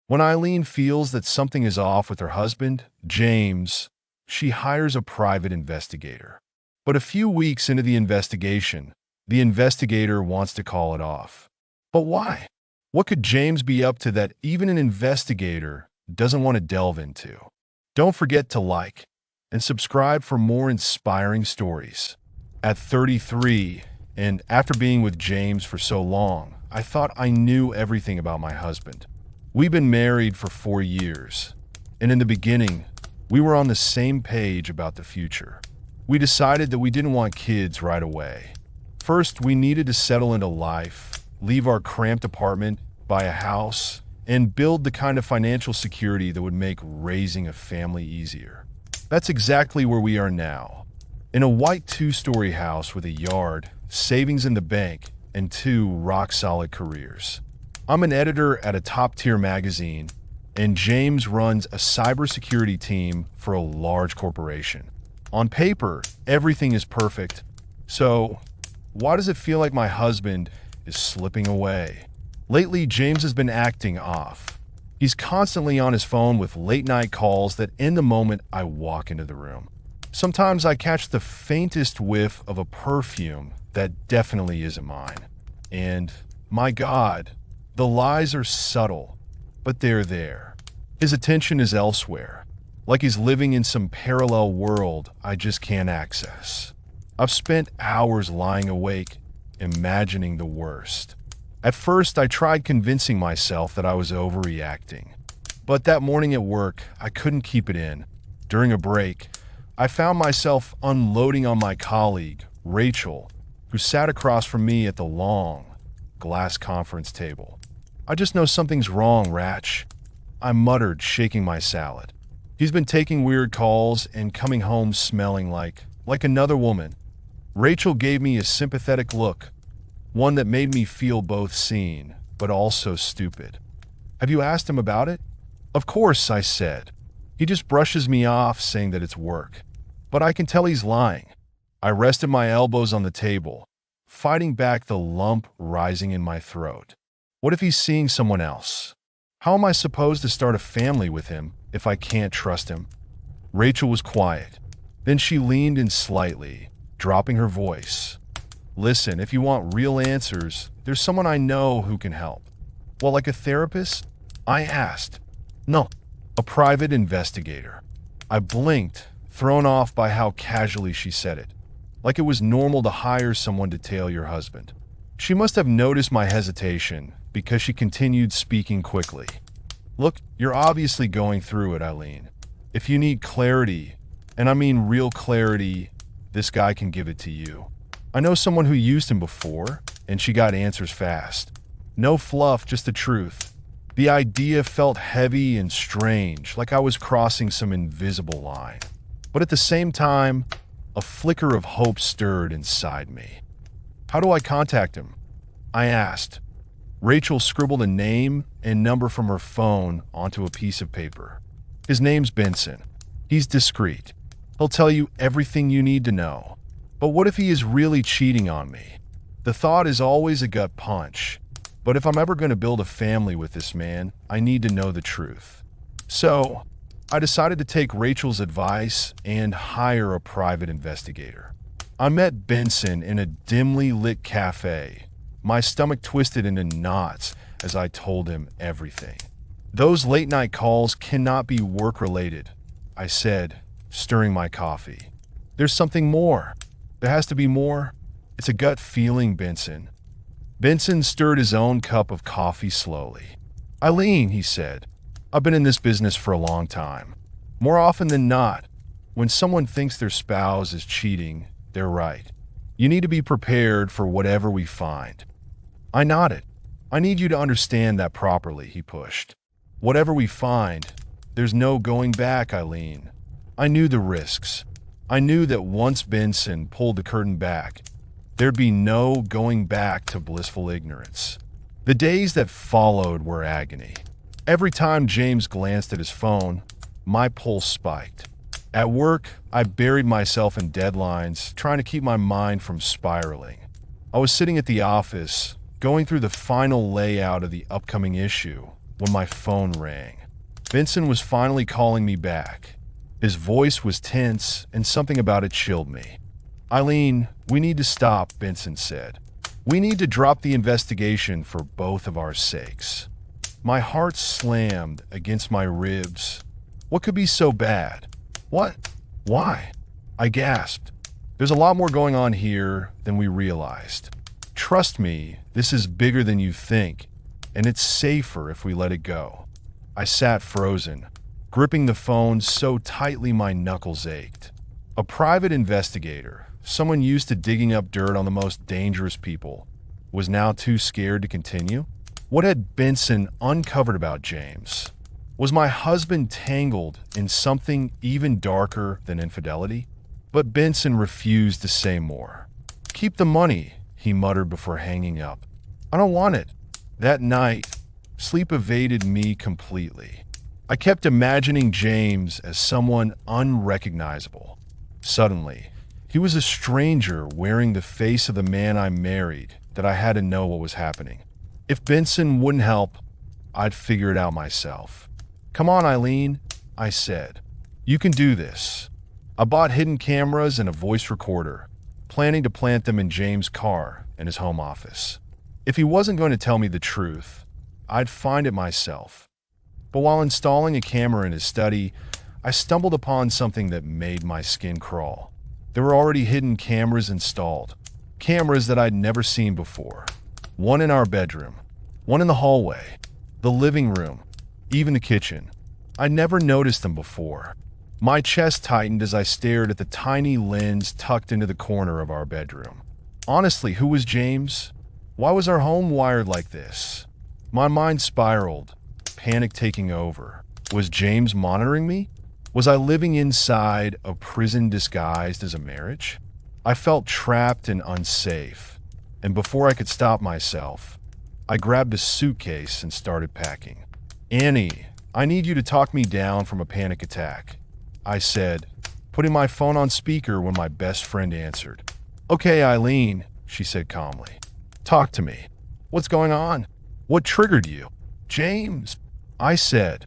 When Eileen feels that something is off with her husband, James, she hires a private investigator. But a few weeks into the investigator wants to call it off. But why? What could James be up to that even an investigator doesn't want to delve into? Don't forget to like and subscribe for more inspiring stories. At 33, and after being with James for so long, I thought I knew everything about my husband. We've been married for 4 years, and in the beginning, we were on the same page about the future. We decided that we didn't want kids right away. First, we needed to settle into life, leave our cramped apartment, buy a house, and build the kind of financial security that would make raising a family easier. That's exactly where we are now. In a white 2-story house with a yard, savings in the bank, and 2 rock-solid careers. I'm an editor at a top-tier magazine, and James runs a cybersecurity team for a large corporation. On paper, everything is perfect. So, why does it feel like my husband is slipping away? Lately, James has been acting off. He's constantly on his phone with late-night calls that end the moment I walk into the room. Sometimes I catch the faintest whiff of a perfume that definitely isn't mine. And, my God, the lies are subtle, but they're there. His attention is elsewhere, like he's living in some parallel world I just can't access. I've spent hours lying awake, imagining the worst. At first, I tried convincing myself that I was overreacting. But that morning at work, I couldn't keep it in. During a break, I found myself unloading on my colleague, Rachel, who sat across from me at the long, glass conference table. "I just know something's wrong, Ratch," I muttered, shaking my salad. "He's been taking weird calls and coming home smelling like another woman." Rachel gave me a sympathetic look, one that made me feel both seen, but also stupid. "Have you asked him about it?" "Of course," I said. "He just brushes me off, saying that it's work. But I can tell he's lying." I rested my elbows on the table, fighting back the lump rising in my throat. What if he's seeing someone else? How am I supposed to start a family with him if I can't trust him? Rachel was quiet. Then she leaned in slightly, dropping her voice. "Listen, if you want real answers, there's someone I know who can help." "Well, like a therapist?" I asked. "No, a private investigator." I blinked, thrown off by how casually she said it, like it was normal to hire someone to tail your husband. She must have noticed my hesitation, because she continued speaking quickly. "Look, you're obviously going through it, Eileen. If you need clarity, and I mean real clarity, this guy can give it to you. I know someone who used him before, and she got answers fast. No fluff, just the truth." The idea felt heavy and strange, like I was crossing some invisible line. But at the same time, a flicker of hope stirred inside me. "How do I contact him?" I asked. Rachel scribbled a name and number from her phone onto a piece of paper. "His name's Benson. He's discreet. He'll tell you everything you need to know. But what if he is really cheating on me? The thought is always a gut punch. But if I'm ever going to build a family with this man, I need to know the truth." So, I decided to take Rachel's advice and hire a private investigator. I met Benson in a dimly lit cafe. My stomach twisted into knots as I told him everything. "Those late-night calls cannot be work-related," I said, stirring my coffee. "There's something more. There has to be more. It's a gut feeling, Benson." Benson stirred his own cup of coffee slowly. "Eileen," he said, "I've been in this business for a long time. More often than not, when someone thinks their spouse is cheating, they're right. You need to be prepared for whatever we find." I nodded. "I need you to understand that properly," he pushed. "Whatever we find, there's no going back, Eileen." I knew the risks. I knew that once Benson pulled the curtain back, there'd be no going back to blissful ignorance. The days that followed were agony. Every time James glanced at his phone, my pulse spiked. At work, I buried myself in deadlines, trying to keep my mind from spiraling. I was sitting at the office, going through the final layout of the upcoming issue, when my phone rang. Benson was finally calling me back. His voice was tense, and something about it chilled me. "Eileen, we need to stop," Benson said. "We need to drop the investigation for both of our sakes." My heart slammed against my ribs. What could be so bad? What? Why? I gasped. There's a lot more going on here than we realized. Trust me, this is bigger than you think, and it's safer if we let it go. I sat frozen, gripping the phone so tightly my knuckles ached. A private investigator, someone used to digging up dirt on the most dangerous people, was now too scared to continue? What had Benson uncovered about James? Was my husband tangled in something even darker than infidelity? But Benson refused to say more. "Keep the money," he muttered before hanging up. "I don't want it." That night, sleep evaded me completely. I kept imagining James as someone unrecognizable. Suddenly, he was a stranger wearing the face of the man I married that I had to know what was happening. If Benson wouldn't help, I'd figure it out myself. "Come on, Eileen," I said. "You can do this." I bought hidden cameras and a voice recorder, planning to plant them in James' car in his home office. If he wasn't going to tell me the truth, I'd find it myself. But while installing a camera in his study, I stumbled upon something that made my skin crawl. There were already hidden cameras installed, cameras that I'd never seen before. One in our bedroom, one in the hallway, the living room, even the kitchen. I'd never noticed them before. My chest tightened as I stared at the tiny lens tucked into the corner of our bedroom. Honestly, who was James? Why was our home wired like this? My mind spiraled, panic taking over. Was James monitoring me? Was I living inside a prison disguised as a marriage? I felt trapped and unsafe, and before I could stop myself, I grabbed a suitcase and started packing. "Annie, I need you to talk me down from a panic attack," I said, putting my phone on speaker when my best friend answered. "Okay, Eileen," she said calmly. "Talk to me. What's going on? What triggered you?" "James," I said.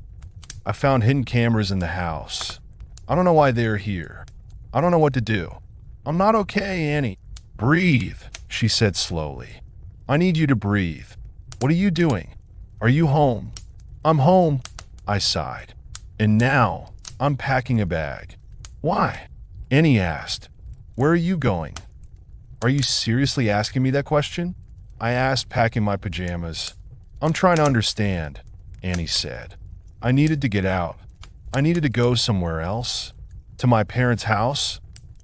"I found hidden cameras in the house. I don't know why they're here. I don't know what to do. I'm not okay, Annie." "Breathe," she said slowly. "I need you to breathe. What are you doing? Are you home?" "I'm home," I sighed. "And now I'm packing a bag." "Why?" Annie asked. "Where are you going?" "Are you seriously asking me that question?" I asked, packing my pajamas. "I'm trying to understand," Annie said. "I needed to get out. I needed to go somewhere else. To my parents' house,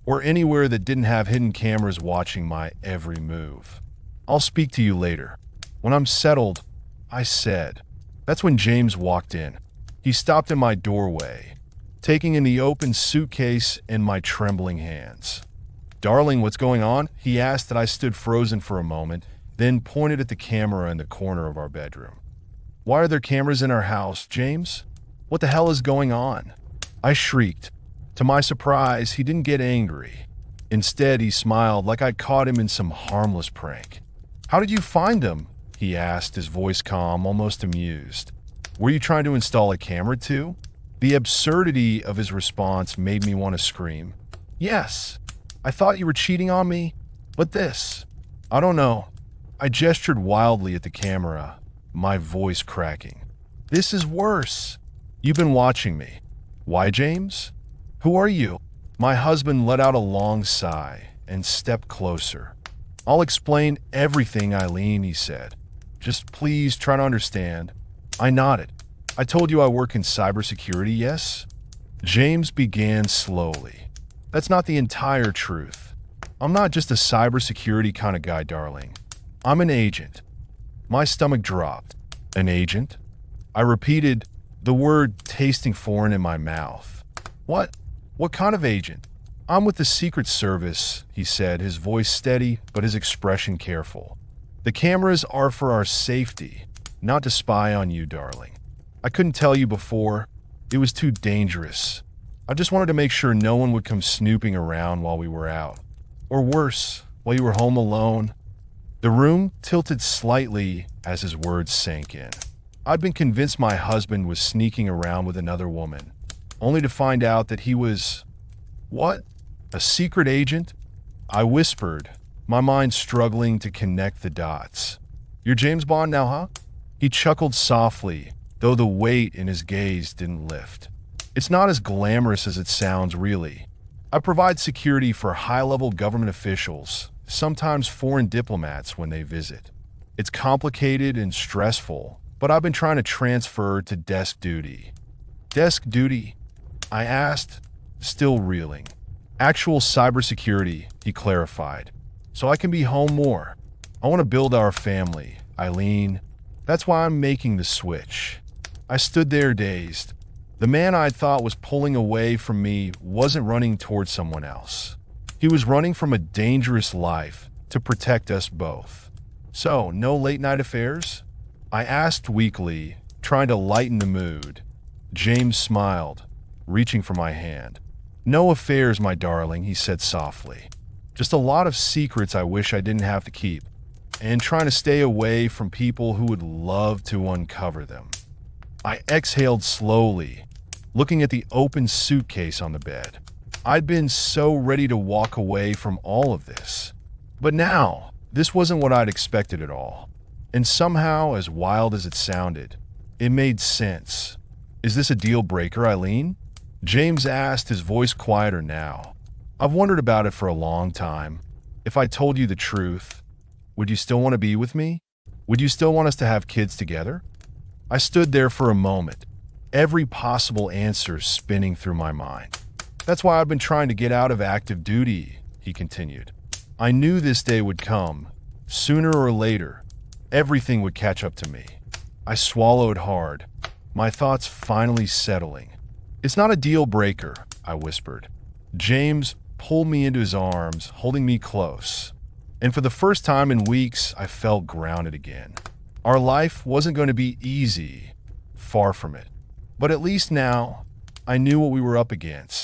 or anywhere that didn't have hidden cameras watching my every move. I'll speak to you later. When I'm settled," I said. That's when James walked in. He stopped in my doorway, taking in the open suitcase in my trembling hands. "Darling, what's going on?" he asked. That I stood frozen for a moment, then pointed at the camera in the corner of our bedroom. "Why are there cameras in our house, James? What the hell is going on?" I shrieked. To my surprise, he didn't get angry. Instead, he smiled like I'd caught him in some harmless prank. "How did you find them?" he asked, his voice calm, almost amused. "Were you trying to install a camera too?" The absurdity of his response made me want to scream. "Yes. I thought you were cheating on me. But this, I don't know." I gestured wildly at the camera, my voice cracking. "This is worse. You've been watching me. Why, James? Who are you?" My husband let out a long sigh and stepped closer. "I'll explain everything, Eileen," he said. "Just please try to understand." I nodded. "I told you I work in cybersecurity, yes?" James began slowly. "That's not the entire truth. I'm not just a cybersecurity kind of guy, darling. I'm an agent." My stomach dropped. "An agent?" I repeated, the word tasting foreign in my mouth. "What? What kind of agent?" "I'm with the Secret Service," he said, his voice steady but his expression careful. "The cameras are for our safety, not to spy on you, darling. I couldn't tell you before. It was too dangerous. I just wanted to make sure no one would come snooping around while we were out. Or worse, while you were home alone." The room tilted slightly as his words sank in. I'd been convinced my husband was sneaking around with another woman, only to find out that he was, what? A secret agent? I whispered, my mind struggling to connect the dots. You're James Bond now, huh? He chuckled softly, though the weight in his gaze didn't lift. It's not as glamorous as it sounds, really. I provide security for high-level government officials, sometimes foreign diplomats when they visit. It's complicated and stressful, but I've been trying to transfer to desk duty. Desk duty? I asked, still reeling. Actual cybersecurity, he clarified. So I can be home more. I want to build our family, Eileen. That's why I'm making the switch. I stood there dazed. The man I thought was pulling away from me wasn't running towards someone else. He was running from a dangerous life to protect us both. So, no late-night affairs? I asked weakly, trying to lighten the mood. James smiled, reaching for my hand. No affairs, my darling, he said softly. Just a lot of secrets I wish I didn't have to keep, and trying to stay away from people who would love to uncover them. I exhaled slowly, looking at the open suitcase on the bed. I'd been so ready to walk away from all of this. But now, this wasn't what I'd expected at all. And somehow, as wild as it sounded, it made sense. Is this a deal breaker, Eileen? James asked, his voice quieter now. I've wondered about it for a long time. If I told you the truth, would you still want to be with me? Would you still want us to have kids together? I stood there for a moment, every possible answer spinning through my mind. That's why I've been trying to get out of active duty, he continued. I knew this day would come. Sooner or later, everything would catch up to me. I swallowed hard, my thoughts finally settling. It's not a deal breaker, I whispered. James pulled me into his arms, holding me close. And for the first time in weeks, I felt grounded again. Our life wasn't going to be easy, far from it. But at least now, I knew what we were up against.